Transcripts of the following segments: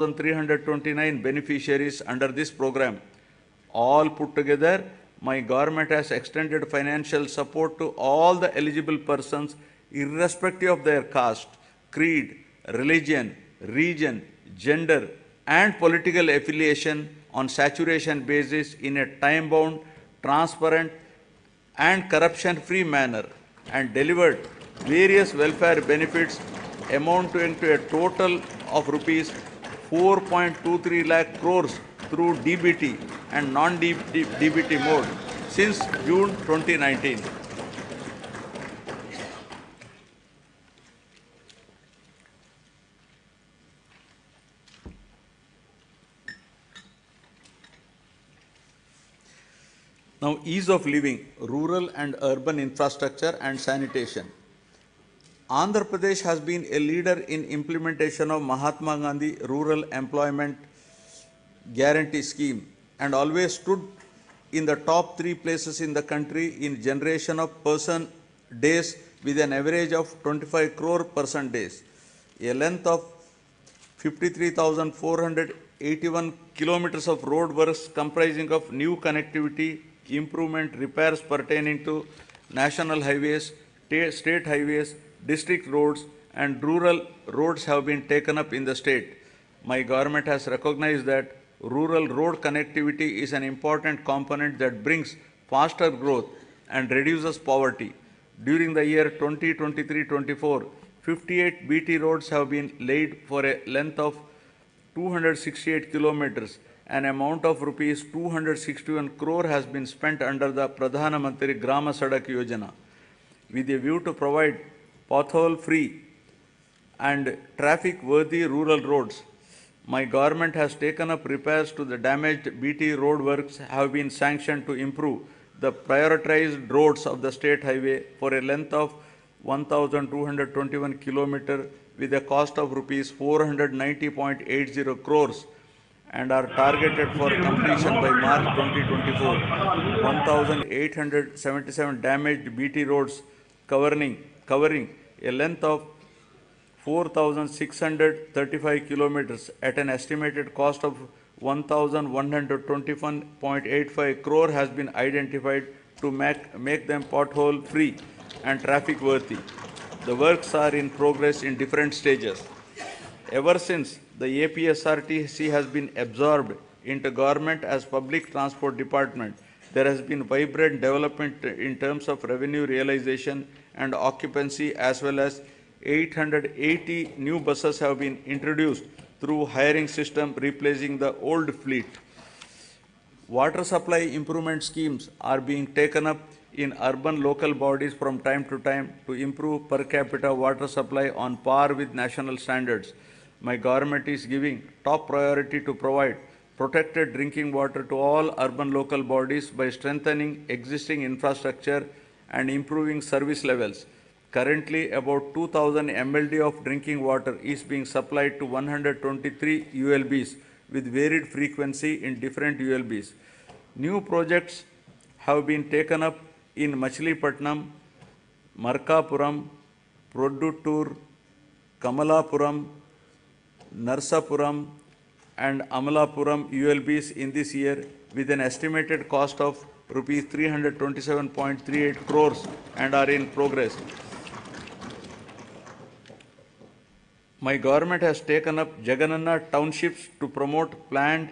329 beneficiaries under this program. All put together, my government has extended financial support to all the eligible persons, irrespective of their caste, creed, religion, region, gender, and political affiliation on saturation basis in a time-bound, transparent, and corruption-free manner, and delivered various welfare benefits amounting to a total of rupees 4.23 lakh crores through DBT and non-DBT mode since June 2019. Now, ease of living, rural and urban infrastructure and sanitation. Andhra Pradesh has been a leader in implementation of Mahatma Gandhi Rural Employment Guarantee Scheme and always stood in the top 3 places in the country in generation of person days with an average of 25 crore person days. A length of 53,481 kilometers of road works comprising of new connectivity, improvement, repairs pertaining to national highways, state highways, district roads and rural roads have been taken up in the state. My government has recognized that rural road connectivity is an important component that brings faster growth and reduces poverty. During the year 2023-24, 58 BT roads have been laid for a length of 268 kilometers. An amount of rupees 261 crore has been spent under the Pradhana Mantri Grama Sadak Yojana with a view to provide pothole-free and traffic-worthy rural roads. My government has taken up repairs to the damaged BT road works have been sanctioned to improve the prioritized roads of the state highway for a length of 1,221 km with a cost of rupees 490.80 crores and are targeted for completion by March 2024. 1,877 damaged BT roads covering a length of 4,635 kilometers at an estimated cost of 1,121.85 crore has been identified to make them pothole free and traffic worthy. The works are in progress in different stages. Ever since the APSRTC has been absorbed into government as public transport department, there has been vibrant development in terms of revenue realization and occupancy, as well as 880 new buses have been introduced through hiring system replacing the old fleet. Water supply improvement schemes are being taken up in urban local bodies from time to time to improve per capita water supply on par with national standards. My government is giving top priority to provide protected drinking water to all urban local bodies by strengthening existing infrastructure and improving service levels. Currently, about 2,000 MLD of drinking water is being supplied to 123 ULBs with varied frequency in different ULBs. New projects have been taken up in Machilipatnam, Markapuram, Produttur, Kamalapuram, Narsapuram and Amalapuram ULBs in this year with an estimated cost of rupees 327.38 crores and are in progress. My government has taken up Jagananna townships to promote planned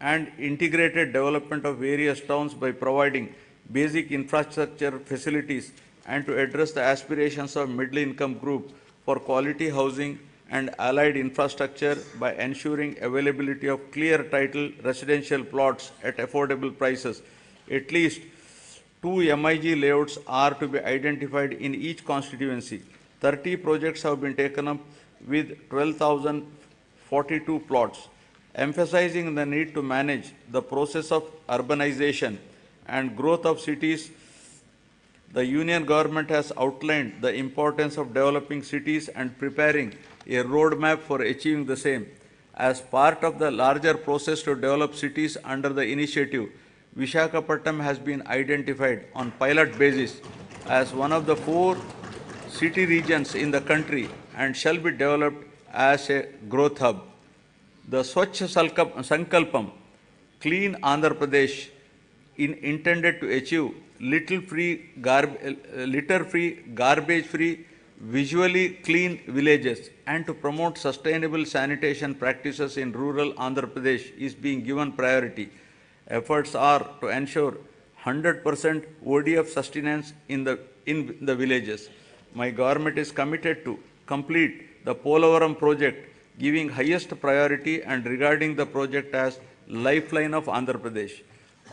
and integrated development of various towns by providing basic infrastructure facilities and to address the aspirations of middle income group for quality housing and allied infrastructure by ensuring availability of clear title residential plots at affordable prices. At least 2 MIG layouts are to be identified in each constituency. 30 projects have been taken up with 12,042 plots, emphasizing the need to manage the process of urbanization and growth of cities. The Union government has outlined the importance of developing cities and preparing a roadmap for achieving the same. As part of the larger process to develop cities under the initiative, Visakhapatnam has been identified on pilot basis as one of the 4 city regions in the country and shall be developed as a growth hub. The Swachh Sankalpam, Clean Andhra Pradesh, intended to achieve litter-free, garbage-free, visually clean villages and to promote sustainable sanitation practices in rural Andhra Pradesh is being given priority. Efforts are to ensure 100% ODF sustenance in the villages. My government is committed to complete the Polavaram project, giving highest priority and regarding the project as lifeline of Andhra Pradesh.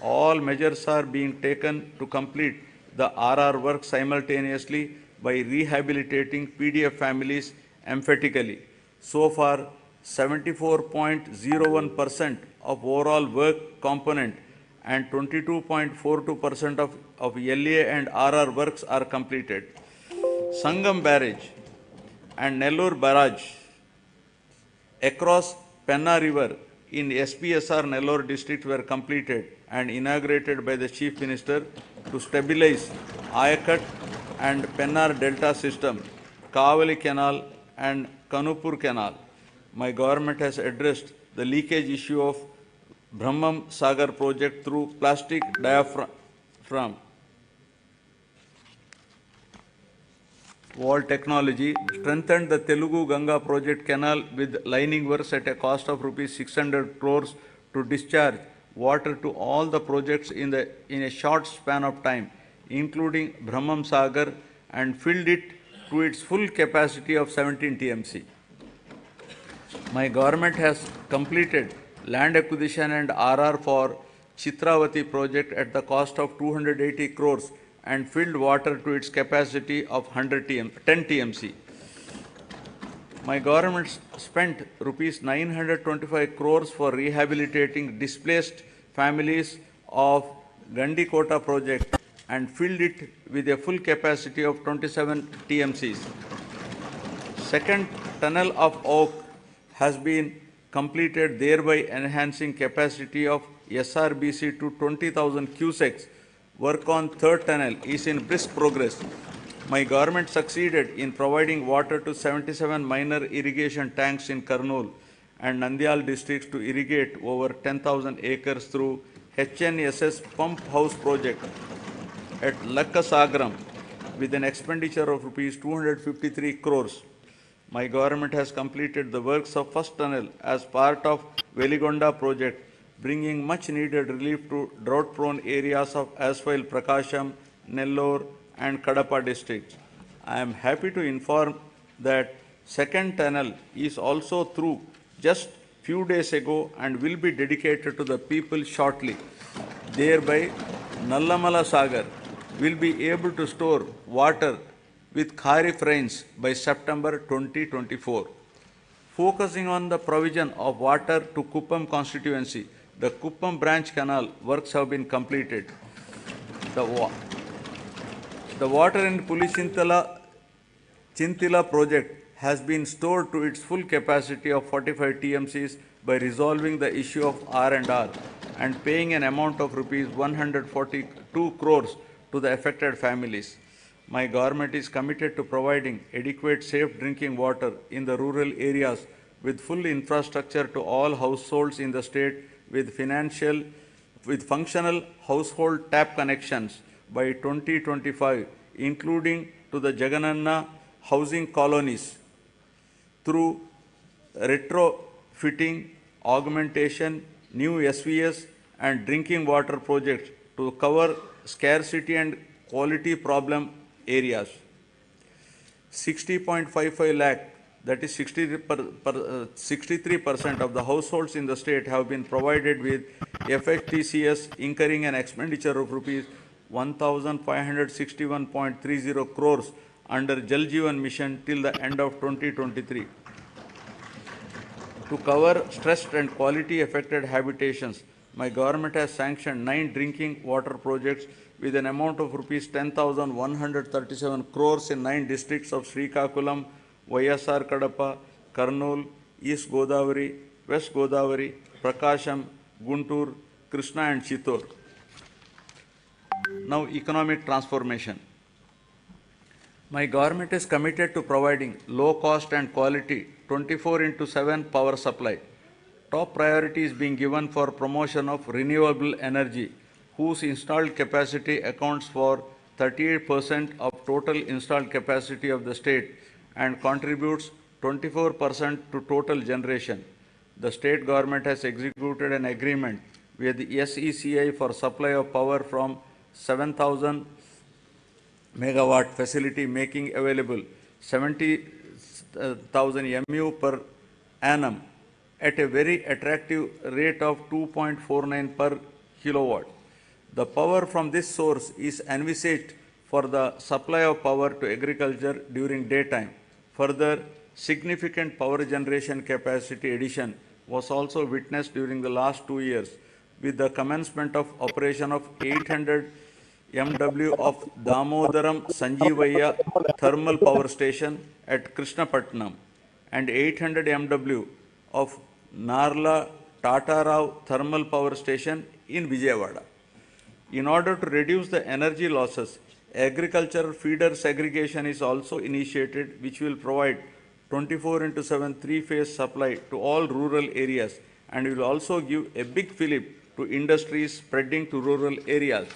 All measures are being taken to complete the RR work simultaneously by rehabilitating PDF families emphatically. So far, 74.01% of overall work component and 22.42% of LA and RR works are completed. Sangam Barrage and Nellore Barrage across Penna River in SPSR Nellore district were completed and inaugurated by the Chief Minister to stabilize Ayakat and Pennar Delta system, Kavali Canal and Kanupur Canal. My government has addressed the leakage issue of Brahmam Sagar project through plastic diaphragm wall technology, strengthened the Telugu Ganga project canal with lining works at a cost of rupees 600 crores to discharge water to all the projects in a short span of time, including Brahmam Sagar, and filled it to its full capacity of 17 TMC. My government has completed land acquisition and RR for Chitravati project at the cost of 280 crores and filled water to its capacity of 10 TMC. My government spent rupees 925 crores for rehabilitating displaced families of Gandikota project and filled it with a full capacity of 27 TMCs. Second tunnel of Oak has been completed, thereby enhancing capacity of SRBC to 20,000 cusecs. Work on third tunnel is in brisk progress. My government succeeded in providing water to 77 minor irrigation tanks in Kurnool and Nandyal districts to irrigate over 10,000 acres through HNSS pump house project at Lakkasagram with an expenditure of rupees 253 crores. My government has completed the works of first tunnel as part of Veligonda project, bringing much needed relief to drought-prone areas of Aswile, Prakasham, Nellore and Kadapa districts. I am happy to inform that second tunnel is also through just few days ago and will be dedicated to the people shortly. Thereby, Nallamala Sagar will be able to store water with Kharif rains by September 2024. Focusing on the provision of water to Kuppam constituency, the Kuppam branch canal works have been completed. The water in Chintila project has been stored to its full capacity of 45 TMCs by resolving the issue of R&R and paying an amount of rupees 142 crores to the affected families. My government is committed to providing adequate safe drinking water in the rural areas with full infrastructure to all households in the state with functional household tap connections by 2025, including to the Jagananna housing colonies through retrofitting, augmentation, new SVS and drinking water projects to cover scarcity and quality problem areas. 60.55 lakh, that is 63% of the households in the state have been provided with FHTCS, incurring an expenditure of rupees 1,561.30 crores under Jal Jeevan Mission till the end of 2023. To cover stressed and quality affected habitations, my government has sanctioned 9 drinking water projects with an amount of rupees 10,137 crores in 9 districts of Srikakulam, YSR Kadapa, Kurnool, East Godavari, West Godavari, Prakasham, Guntur, Krishna and Chittor. Now, economic transformation. My government is committed to providing low cost and quality 24/7 power supply Top priority is being given for promotion of renewable energy, whose installed capacity accounts for 38% of total installed capacity of the state and contributes 24% to total generation. The state government has executed an agreement with the SECI for supply of power from 7,000 megawatt facility, making available 70,000 MU per annum at a very attractive rate of 2.49 per kilowatt. The power from this source is envisaged for the supply of power to agriculture during daytime. Further, significant power generation capacity addition was also witnessed during the last 2 years with the commencement of operation of 800 MW of Damodaram Sanjeevayya Thermal Power Station at Krishnapatnam and 800 MW of Narla Tata Rao Thermal Power Station in Vijayawada. In order to reduce the energy losses, agricultural feeder segregation is also initiated, which will provide 24/7 three-phase supply to all rural areas and will also give a big fillip to industries spreading to rural areas.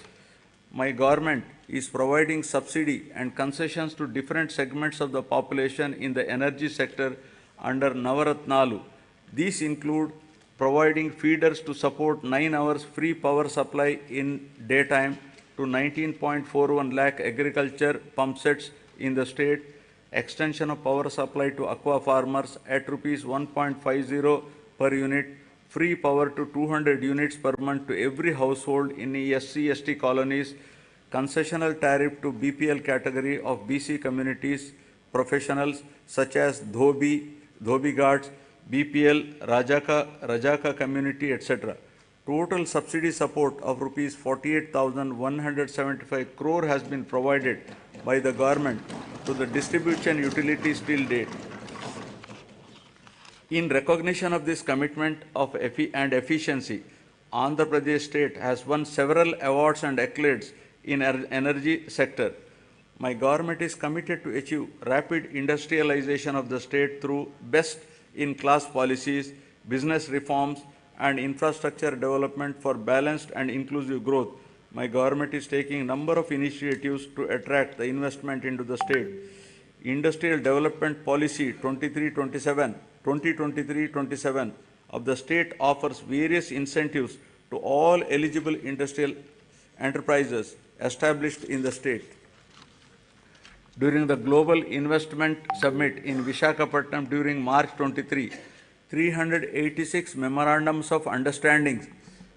My government is providing subsidy and concessions to different segments of the population in the energy sector under Navaratnalu. These include providing feeders to support 9 hours free power supply in daytime to 19.41 lakh agriculture pump sets in the state, extension of power supply to aqua farmers at rupees 1.50 per unit, free power to 200 units per month to every household in the SC/ST colonies, concessional tariff to BPL category of BC communities, professionals such as Dhobi guards, BPL, Rajaka community, etc. Total subsidy support of rupees 48,175 crore has been provided by the government to the distribution utilities till date. In recognition of this commitment of efficiency, Andhra Pradesh state has won several awards and accolades in energy sector. My government is committed to achieve rapid industrialization of the state through best-in-class policies, business reforms, and infrastructure development for balanced and inclusive growth. My government is taking a number of initiatives to attract the investment into the state. Industrial Development Policy 2023-27 of the state offers various incentives to all eligible industrial enterprises established in the state. During the Global Investment Summit in Visakhapatnam during March 23, 386 memorandums of understanding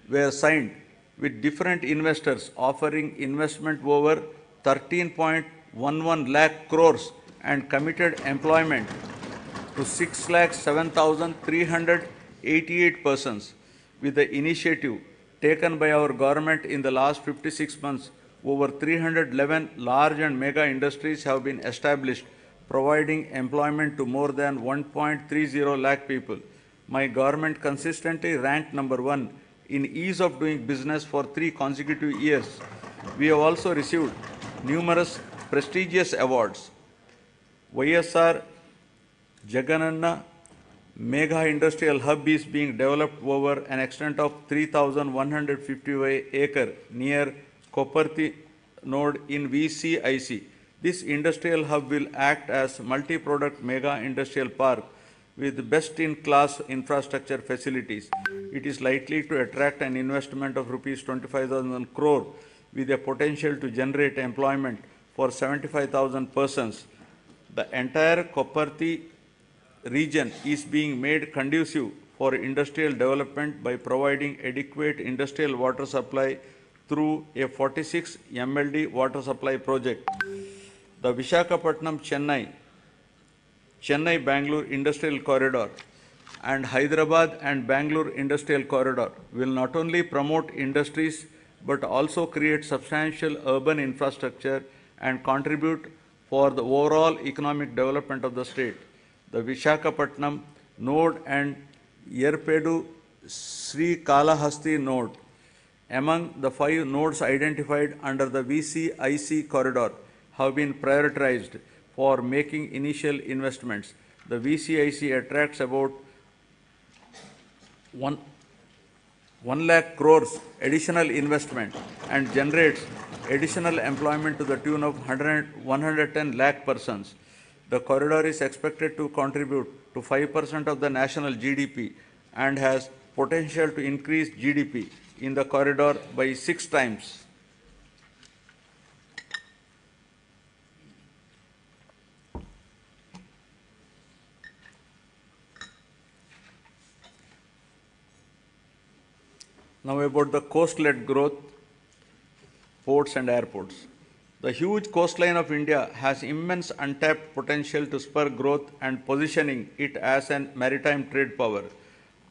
were signed with different investors offering investment over 13.11 lakh crores and committed employment to 6,07,388 persons. With the initiative taken by our government in the last 56 months, over 311 large and mega industries have been established, providing employment to more than 1.30 lakh people. My government consistently ranked number 1 in ease of doing business for 3 consecutive years. We have also received numerous prestigious awards. YSR Jagananna Mega Industrial Hub is being developed over an extent of 3,150 acre near Koparthi node in VCIC. This industrial hub will act as multi-product mega industrial park with best-in-class infrastructure facilities. It is likely to attract an investment of rupees 25,000 crore with a potential to generate employment for 75,000 persons. The entire Koparthi region is being made conducive for industrial development by providing adequate industrial water supply through a 46 MLD water supply project. The Chennai-Bangalore Industrial Corridor and Hyderabad and Bangalore Industrial Corridor will not only promote industries but also create substantial urban infrastructure and contribute for the overall economic development of the state. The Visakhapatnam node and Yerpedu Sri Kalahasti node, among the 5 nodes identified under the VCIC corridor, have been prioritized for making initial investments. The VCIC attracts about 1 1 lakh crores additional investment and generates additional employment to the tune of 110 lakh persons. The corridor is expected to contribute to 5% of the national GDP and has potential to increase GDP in the corridor by 6 times. Now about the coast-led growth, ports and airports. The huge coastline of India has immense untapped potential to spur growth and positioning it as a maritime trade power.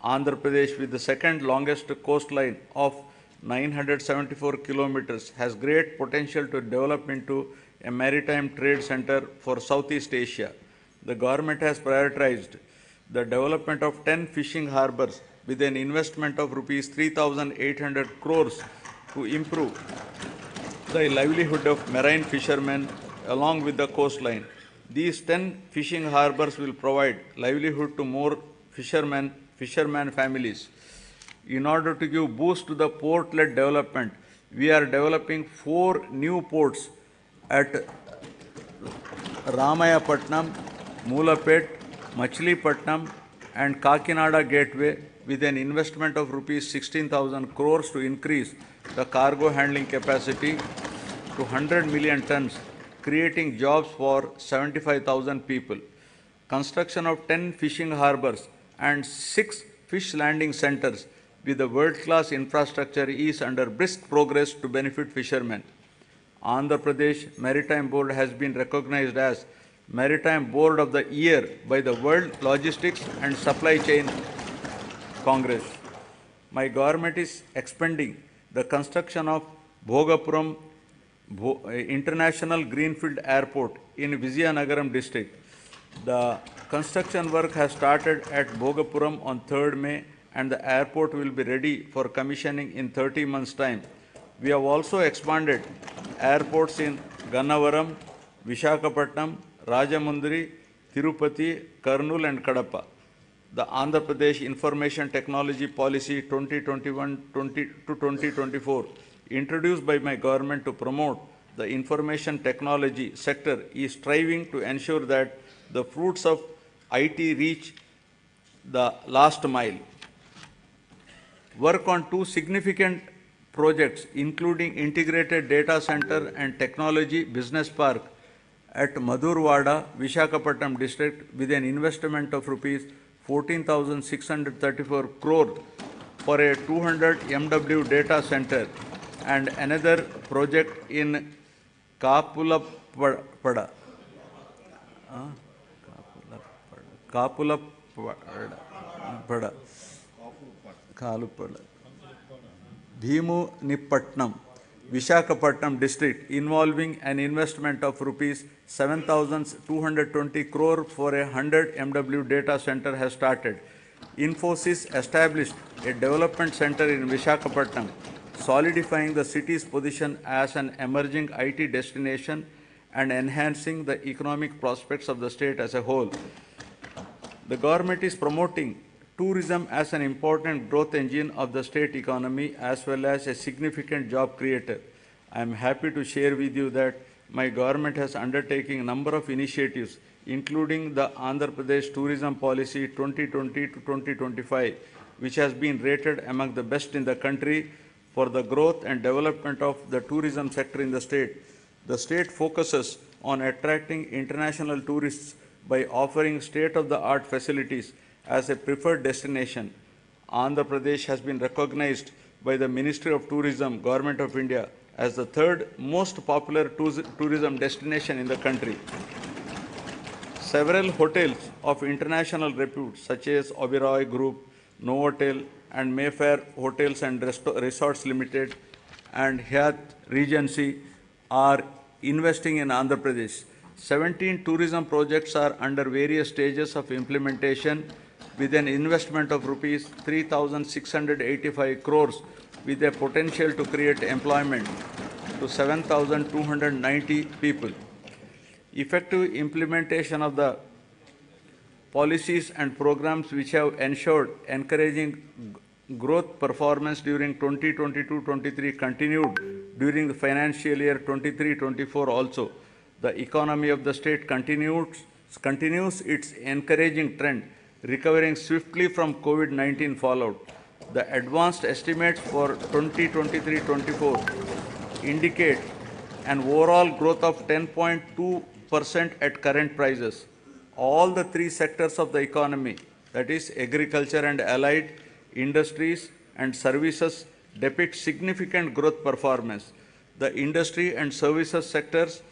Andhra Pradesh, with the second longest coastline of 974 kilometers, has great potential to develop into a maritime trade center for Southeast Asia. The government has prioritized the development of 10 fishing harbors with an investment of rupees 3,800 crores to improve the livelihood of marine fishermen along with the coastline. These 10 fishing harbors will provide livelihood to more fishermen families. In order to give boost to the port-led development, we are developing 4 new ports at Ramayapatnam, Moolapet, Machilipatnam and Kakinada Gateway with an investment of rupees 16,000 crores to increase the cargo handling capacity to 100 million tons, creating jobs for 75,000 people. Construction of 10 fishing harbors and 6 fish landing centers with a world-class infrastructure is under brisk progress to benefit fishermen. Andhra Pradesh Maritime Board has been recognized as Maritime Board of the Year by the World Logistics and Supply Chain Congress. My government is expanding the construction of Bhogapuram International Greenfield Airport in Vizianagaram district. The construction work has started at Bhogapuram on 3rd May and the airport will be ready for commissioning in 30 months' time. We have also expanded airports in Gannavaram, Visakhapatnam, Rajamundry, Tirupati, Kurnool and Kadapa. The Andhra Pradesh Information Technology Policy 2021 to 2024, introduced by my government to promote the information technology sector, is striving to ensure that the fruits of IT reach the last mile. Work on 2 significant projects, including integrated data center and technology business park at Madhurwada, Visakhapatnam district, with an investment of rupees 14,634 crore for a 200 MW data center, and another project in Kapulapada, Bhimunipatnam, Visakhapatnam district, involving an investment of rupees 7,220 crore for a 100 MW data center has started. Infosys established a development center in Visakhapatnam, solidifying the city's position as an emerging IT destination and enhancing the economic prospects of the state as a whole. The government is promoting tourism as an important growth engine of the state economy as well as a significant job creator. I am happy to share with you that my government has undertaken a number of initiatives, including the Andhra Pradesh Tourism Policy 2020 to 2025, which has been rated among the best in the country for the growth and development of the tourism sector in the state. The state focuses on attracting international tourists by offering state-of-the-art facilities as a preferred destination. Andhra Pradesh has been recognized by the Ministry of Tourism, Government of India, as the 3rd most popular tourism destination in the country. Several hotels of international repute, such as Oberoi Group, Novotel, and Mayfair Hotels and Resorts Limited, and Hyatt Regency, are investing in Andhra Pradesh. 17 tourism projects are under various stages of implementation with an investment of rupees 3,685 crores, with a potential to create employment to 7,290 people. Effective implementation of the policies and programs which have ensured encouraging growth performance during 2022-23 continued during the financial year 23-24 also. The economy of the state continues its encouraging trend, recovering swiftly from COVID-19 fallout. The advanced estimates for 2023-24 indicate an overall growth of 10.2% at current prices. All the three sectors of the economy, that is agriculture and allied, industries and services, depict significant growth performance. The industry and services sectors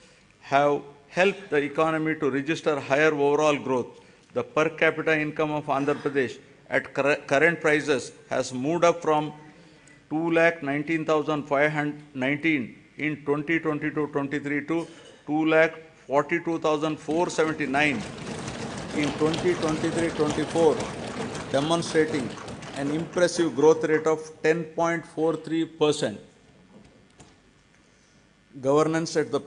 have helped the economy to register higher overall growth. The per capita income of Andhra Pradesh at current prices has moved up from 2,19,519 in 2022-23 to 2,42,479 in 2023-24, demonstrating an impressive growth rate of 10.43%. Governance at the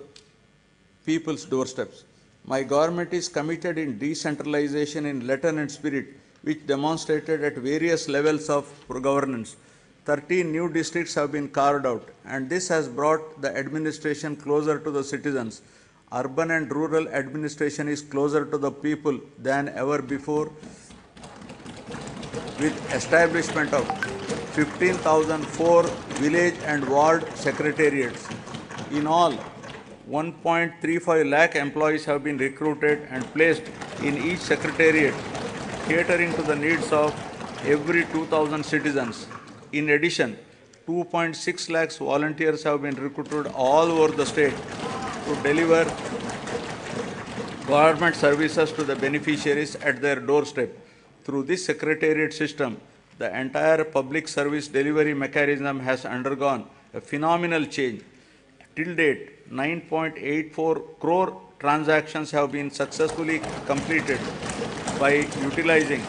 people's doorsteps. My government is committed in decentralization in letter and spirit, which demonstrated at various levels of governance. 13 new districts have been carved out, and this has brought the administration closer to the citizens. Urban and rural administration is closer to the people than ever before, with establishment of 15,004 village and ward secretariats. In all, 1.35 lakh employees have been recruited and placed in each secretariat, catering to the needs of every 2,000 citizens. In addition, 2.6 lakhs volunteers have been recruited all over the state to deliver government services to the beneficiaries at their doorstep. Through this secretariat system, the entire public service delivery mechanism has undergone a phenomenal change. Till date, 9.84 crore transactions have been successfully completed by utilizing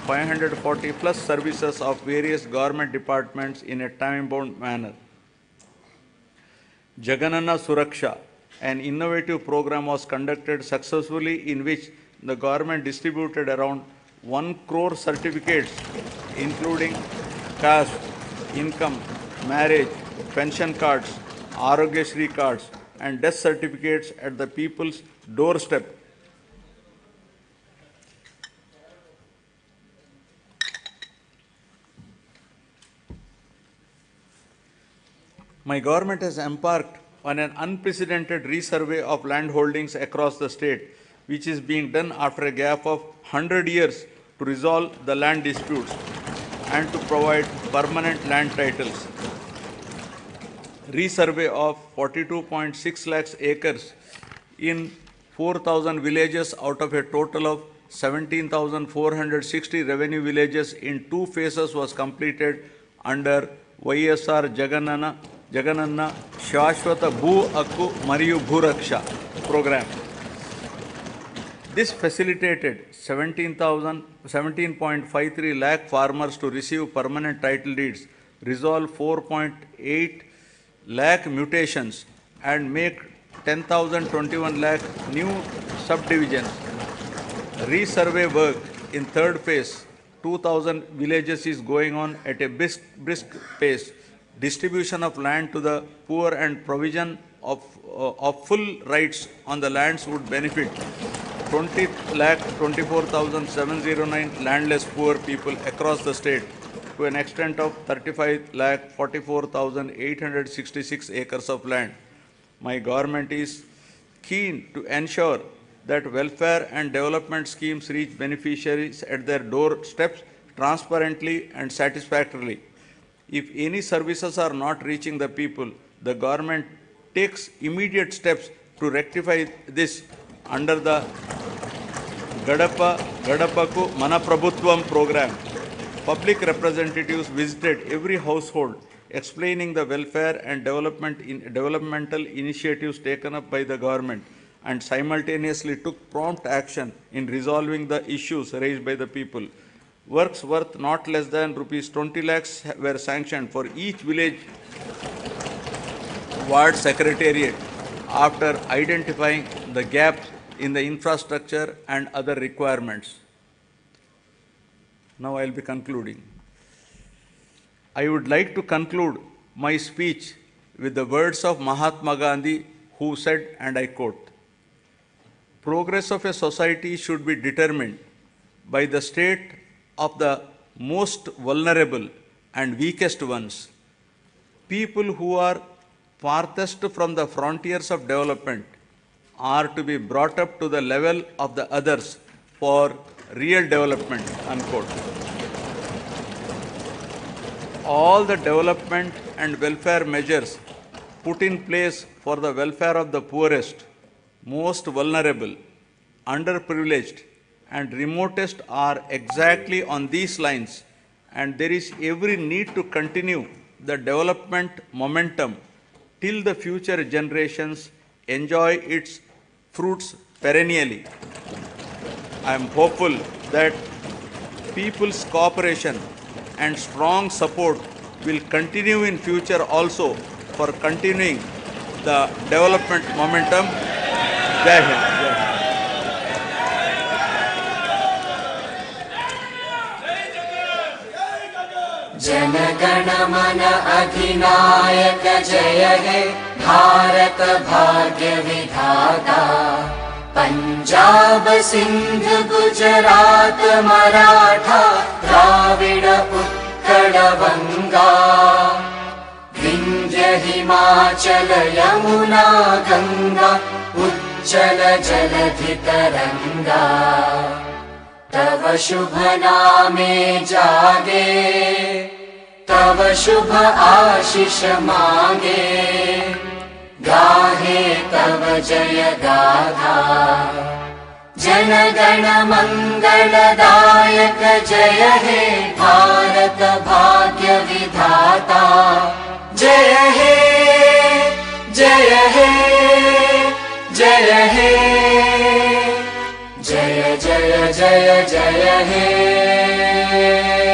540 plus services of various government departments in a time-bound manner. Jagananna Suraksha, an innovative program, was conducted successfully in which the government distributed around 1 crore certificates, including caste, income, marriage, pension cards, Arogyasri cards, and death certificates at the people's doorstep. My government has embarked on an unprecedented resurvey of land holdings across the state, which is being done after a gap of 100 years to resolve the land disputes and to provide permanent land titles. Resurvey of 42.6 lakhs acres in 4,000 villages out of a total of 17,460 revenue villages in 2 phases was completed under YSR Jagananna Shashwata Bhu Hakku Mariyu Bhuraksha program. This facilitated 17.53 lakh farmers to receive permanent title deeds, resolve 4.8 lakh mutations, and make 10,021 lakh new subdivisions. Resurvey work in third phase, 2,000 villages, is going on at a brisk pace. Distribution of land to the poor and provision of full rights on the lands would benefit 20,24,709 landless poor people across the state to an extent of 35,44,866 acres of land. My government is keen to ensure that welfare and development schemes reach beneficiaries at their doorsteps transparently and satisfactorily. If any services are not reaching the people, the government takes immediate steps to rectify this under the Gadapaku Manaprabhutvam program. Public representatives visited every household, explaining the welfare and developmental initiatives taken up by the government, and simultaneously took prompt action in resolving the issues raised by the people. Works worth not less than rupees 20 lakhs were sanctioned for each village ward secretariat after identifying the gaps in the infrastructure and other requirements. Now I will be concluding. I would like to conclude my speech with the words of Mahatma Gandhi, who said, and I quote, "Progress of a society should be determined by the state of the most vulnerable and weakest ones. People who are farthest from the frontiers of development are to be brought up to the level of the others for real development," unquote. All the development and welfare measures put in place for the welfare of the poorest, most vulnerable, underprivileged, and remotest are exactly on these lines, and there is every need to continue the development momentum till the future generations enjoy its fruits perennially. I am hopeful that people's cooperation and strong support will continue in future also for continuing the development momentum. Jai Hind. Jana Gana मन अधिनायक जय हे भारत भाग्य विधाता। पंजाब सिंध गुजरात मराठा द्राविड उत्कल बंगा, विंध्य हिमाचल यमुना गंगा उज्जल जलधि तरंगा। तव शुभ नामे जागे, तव शुभ आशीष मांगे, गाहे तव जय गाथा। जन गण मंगलदायक जय हे भारत भाग्य विधाता। जय हे जय हे जय हे, जय जय जय जय हे।